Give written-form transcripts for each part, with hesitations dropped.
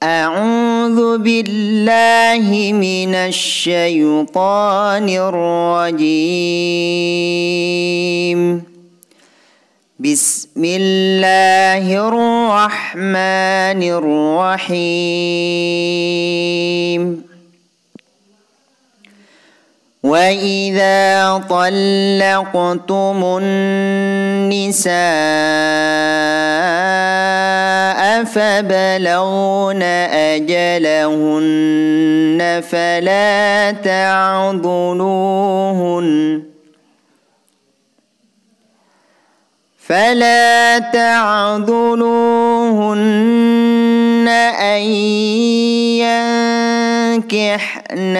أعوذ بالله من الشيطان الرجيم بسم الله الرحمن الرحيم وإذا طلقتم النساء فبلغن أجلهن فلا تعضلوهن أن ينكحن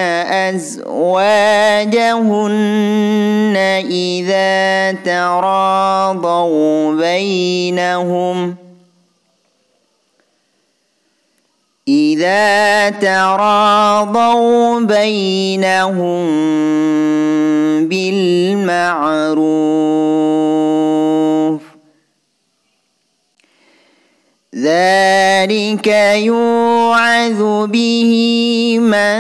أزواجهن إذا تراضوا بينهم بالمعروف ذلك يوعظ به من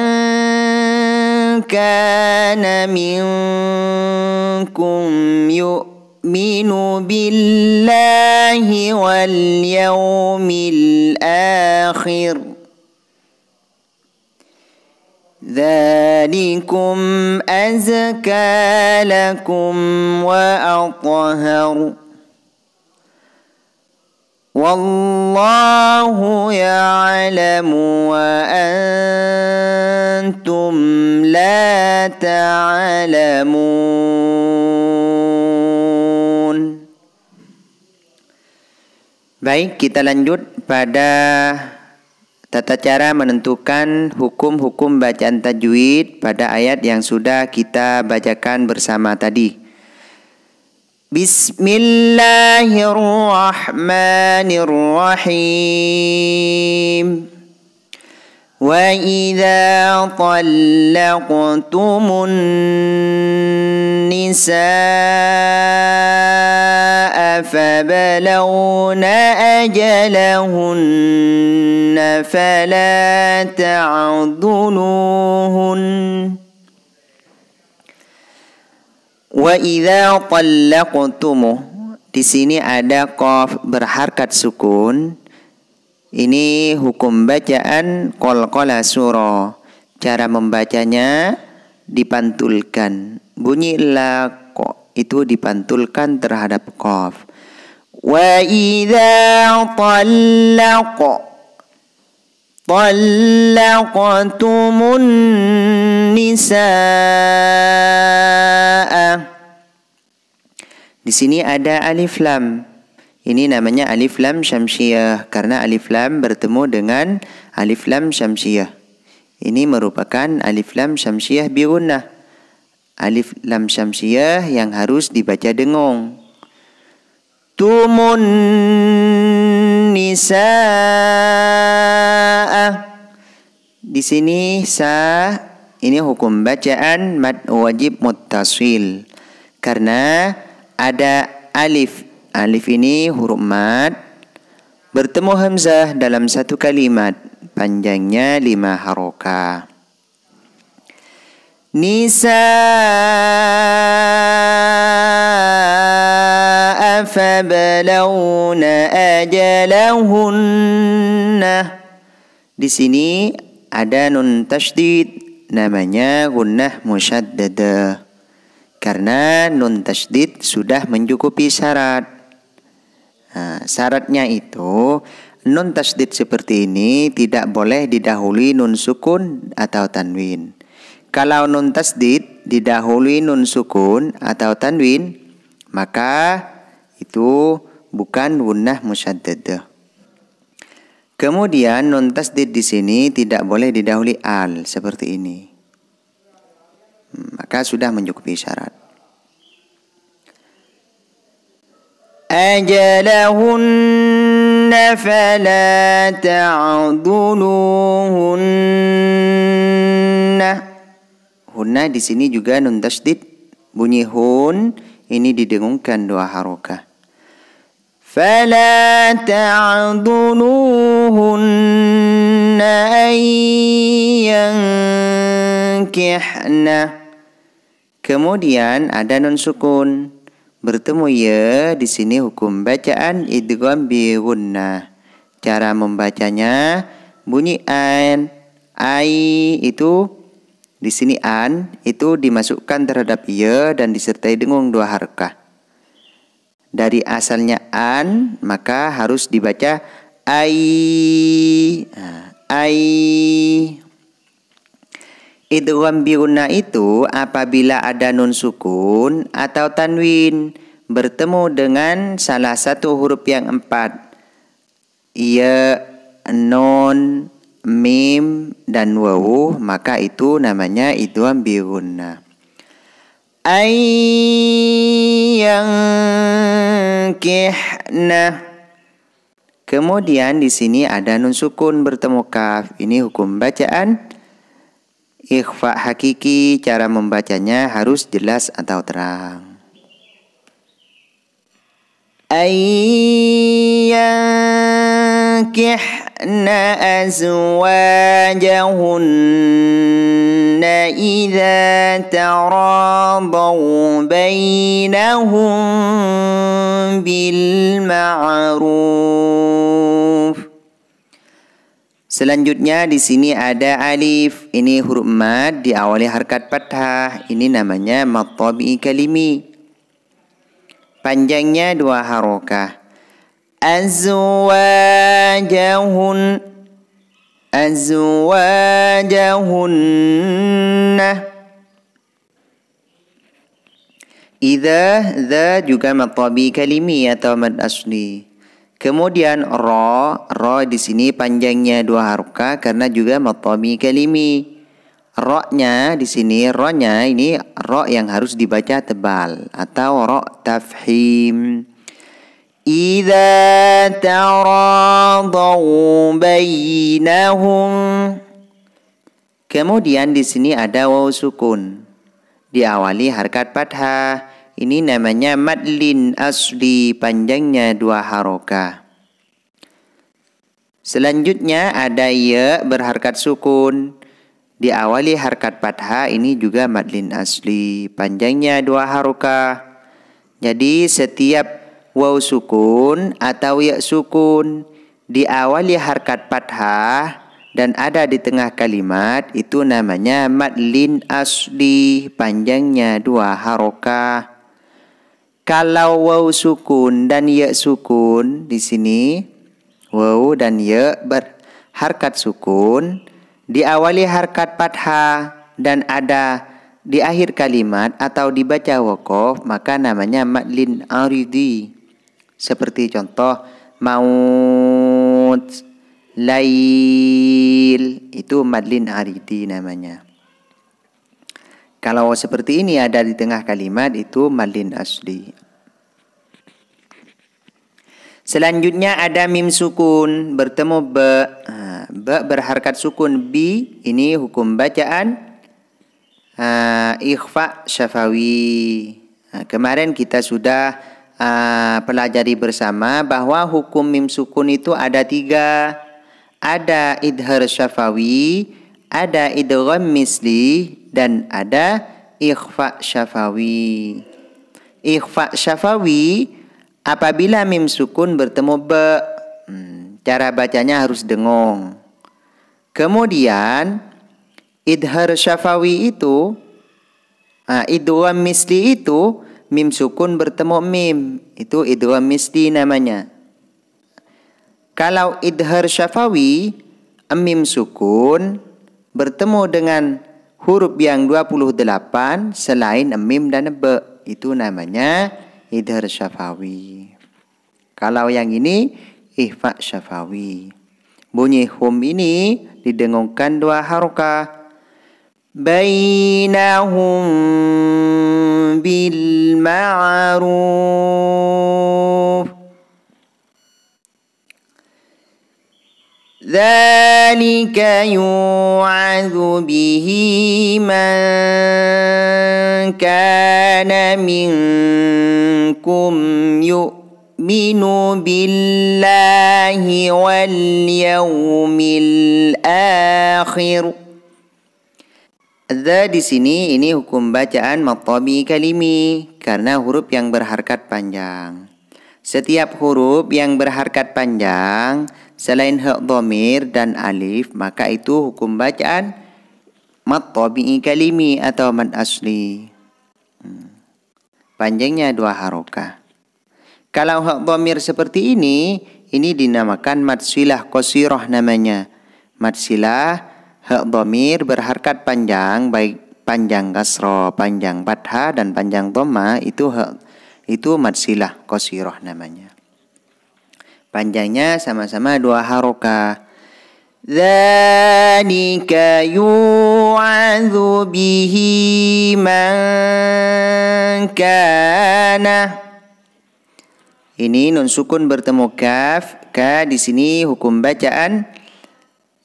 كان منكم يؤمن بالله واليوم الآخر ذلكم أزكى لكم وأطهر والله يعلم وأنتم لا تعلمون. Baik, kita lanjut pada tata cara menentukan hukum-hukum bacaan tajwid pada ayat yang sudah kita bacakan bersama tadi. Bismillahirrahmanirrahim. Wa idza طلقتم النساء فبلغن أجلهن فلا تعضلوهن Wa idza طلقتم. Di sini ada qaf berharkat sukun. Ini hukum bacaan qalqalah surah. Cara membacanya dipantulkan. Bunyi la itu dipantulkan terhadap qaf. Wa idza طلقتم النساء. Di sini ada alif lam. Ini namanya alif lam syamsiyah karena alif lam bertemu dengan alif lam syamsiyah. Ini merupakan alif lam syamsiyah bi gunnah. Alif lam syamsiyah yang harus dibaca dengung. Tumun nisaa. Di sini ini hukum bacaan mad wajib muttasil karena ada alif. Alif ini huruf mad bertemu hamzah dalam satu kalimat, panjangnya 5 harokat. Nisaa fabalawna ajalahunna. Di sini ada nun tasydid, namanya gunnah musyaddadah. Karena nun tasydid sudah mencukupi syarat. Syaratnya itu nun tasydid seperti ini tidak boleh didahului nun sukun atau tanwin. Kalau nun tasydid didahului nun sukun atau tanwin, maka itu bukan gunnah musyaddadah. Kemudian nun tasydid di sini tidak boleh didahului al seperti ini. Maka sudah mencukupi syarat. Ajalahunna fala ta'dhuluhunna. Hunna di sini juga nun tasydid, bunyi hun ini didengungkan 2 harokat. Fala ta'dhuluhunna yankihna. Kemudian ada nun sukun bertemu ya. Di sini hukum bacaan idgham bi gunnah. Cara membacanya bunyi an. Ai itu di sini an itu dimasukkan terhadap ya dan disertai dengung 2 harakah. Dari asalnya an maka harus dibaca ai. Ai. Idgham bi gunnah itu apabila ada nun sukun atau tanwin bertemu dengan salah satu huruf yang 4. Ya, nun, mim, dan waw, maka itu namanya idgham bi gunnah. Yankihna. Kemudian di sini ada nun sukun bertemu kaf. Ini hukum bacaan ikhfa hakiki. Cara membacanya harus jelas atau terang. Yankihna azwajahunna idza taradaw bainahum bil ma'ruf. Selanjutnya di sini ada alif. Ini huruf mad diawali harkat fathah. Ini namanya mad tabi'i kalimi. Panjangnya 2 harokah. Azwajahunna. Idza za juga mad tabi'i kalimi atau mad asli. Kemudian ra di sini panjangnya 2 harokah karena juga mad tabi'i kalimi. Ra-nya di sini, ra-nya ini ra yang harus dibaca tebal atau ra tafhim. Idza taradaw bainahum. Kemudian di sini ada waw sukun diawali harkat fathah. Ini namanya madlin asli, panjangnya 2 harokah. Selanjutnya ada ya berharkat sukun diawali harkat fathah. Ini juga madlin asli, panjangnya 2 harokah. Jadi setiap waw sukun atau ya sukun diawali harkat fathah dan ada di tengah kalimat, itu namanya madlin asli, panjangnya 2 harokah. Kalau waw sukun dan ya sukun di sini, waw dan ya berharkat sukun diawali harkat fathah dan ada di akhir kalimat atau dibaca waqaf, maka namanya madlin aridi. Seperti contoh maut, lail, itu madlin aridi namanya. Kalau seperti ini ada di tengah kalimat, itu madlin asli. Selanjutnya ada mim sukun bertemu ba. Ba berharkat sukun bi. Ini hukum bacaan ikhfa syafawi. Kemarin kita sudah pelajari bersama bahwa hukum mim sukun itu ada 3. Ada idhar syafawi, ada idgham misli, dan ada ikhfa syafawi. Ikhfa syafawi apabila mim sukun bertemu ba. Cara bacanya harus dengong. Kemudian idhar syafawi itu, idgham misli itu mim sukun bertemu mim. Itu idgham misli namanya. Kalau idhar syafawi mim sukun bertemu dengan huruf yang 28 selain mim dan ba, itu namanya idhar syafawi. Kalau yang ini ikhfa syafawi. Bunyi hum ini didengungkan 2 harokah. Bainahum bil ma'ruf. Dzalika yu'adzu bihi man kana minkum yu'minu billahi wal yawmil akhir. Dza di sini ini hukum bacaan matabi kalimi karena huruf yang berharkat panjang. Setiap huruf yang berharkat panjang selain ha dhamir dan alif, maka itu hukum bacaan mad tabi'i kalimi atau mad asli. Panjangnya 2 harokah. Kalau ha dhamir seperti ini dinamakan mad silah qasirah namanya. Mad silah ha dhamir berharkat panjang, baik panjang kasra, panjang fathah dan panjang dhamma, itu mad silah qasirah namanya. Panjangnya sama-sama 2 harokah. Dzalika yu'adzu bihi man kana. Ini nun sukun bertemu kaf. Ka di sini hukum bacaan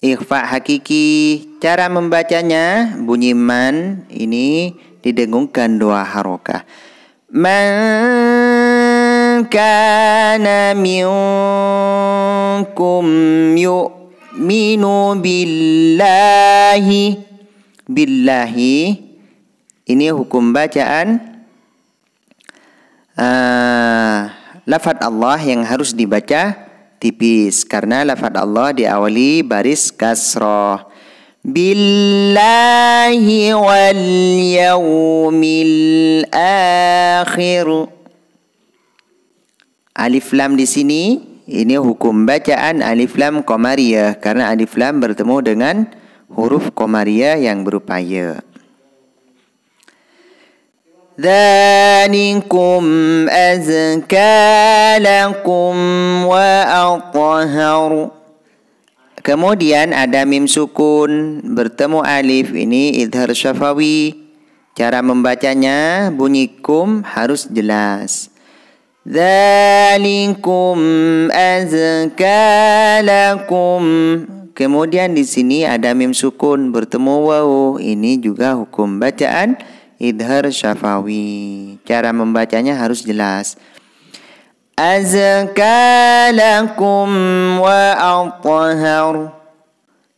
ikhfa hakiki. Cara membacanya bunyi man ini didengungkan 2 harokah. Man kana minkum yu'minu billahi. Billahi ini hukum bacaan lafaz Allah yang harus dibaca tipis karena lafaz Allah diawali baris kasrah. Billahi wal yaumil akhir. Alif lam di sini ini hukum bacaan alif lam qamariyah karena alif lam bertemu dengan huruf qamariyah yang berupa ya. Dzalikum azka lakum wa athharu. Kemudian ada mim sukun bertemu alif, ini idhar syafawi. Cara membacanya bunyi kum harus jelas. Dzalikum azka lakum. Kemudian di sini ada mim sukun bertemu waw, ini juga hukum bacaan idhar syafawi. Cara membacanya harus jelas. Azka lakum wa athhar.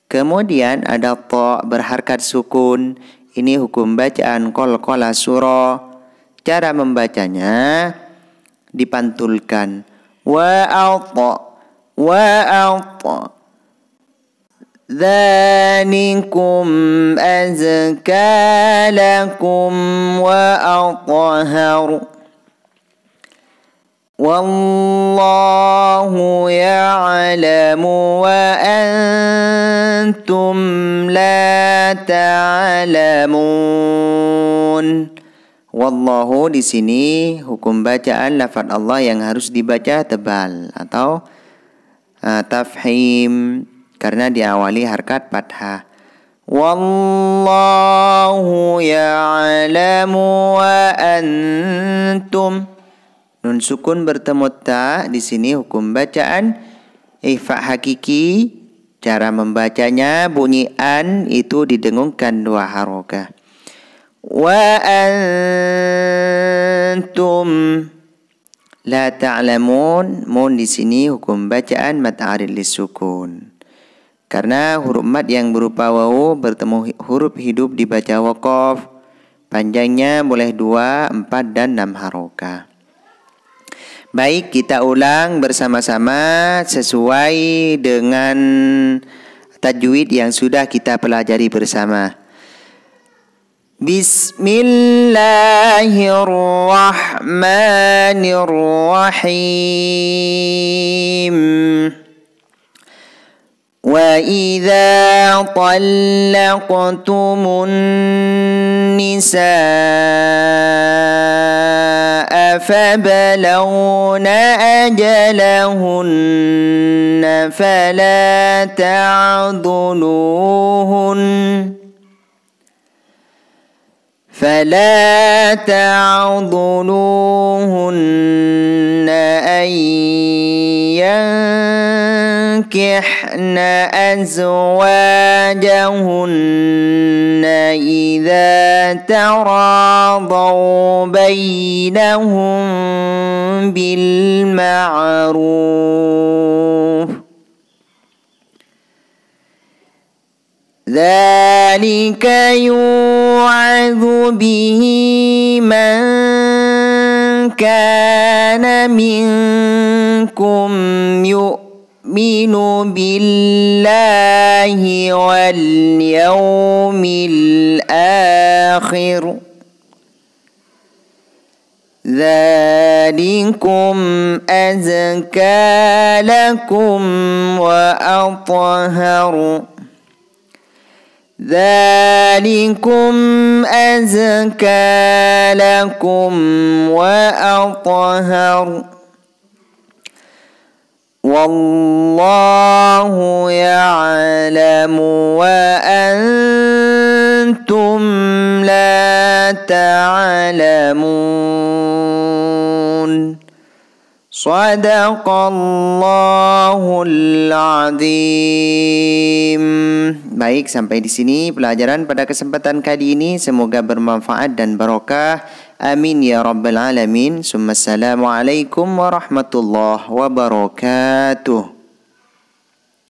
Kemudian ada ta berharkat sukun. Ini hukum bacaan qalqala surah. Cara membacanya dipantulkan. Wa athhar. Dzalikum azka lakum wa athhar. Wallahu ya'lamu wa antum la ta'lamun. Wallahu di sini hukum bacaan lafaz Allah yang harus dibaca tebal atau tafhim karena diawali harkat fathah. Wallahu ya'lamu wa antum. Nun sukun bertemu ta di sini hukum bacaan ikhfa hakiki. Cara membacanya bunyi an itu didengungkan 2 harokah. Wa antum la ta'lamun. Mun di sini hukum bacaan mad arid lisukun. Karena huruf mad yang berupa wawu bertemu huruf hidup dibaca waqaf. Panjangnya boleh 2, 4 dan 6 harokah. Baik, kita ulang bersama-sama sesuai dengan tajwid yang sudah kita pelajari bersama. Bismillahirrahmanirrahim. Wa idza talaqtumun nisaa fabalawna ajalahunna fala ta'dhuluhunna an yankihna azwajahunna idza taradaw bainahum bil ma'ruf. ذلك يوعظ به من كان منكم يؤمن بالله واليوم الآخر ذلكم أزكى لكم وأطهر ذلكم أزكى لكم وأطهر والله يعلم وأنتم لا تعلمون Shadaqallahul azim. Baik, sampai di sini pelajaran pada kesempatan kali ini. Semoga bermanfaat dan barokah. Amin ya rabbal alamin. Assalamualaikum warahmatullahi wabarakatuh.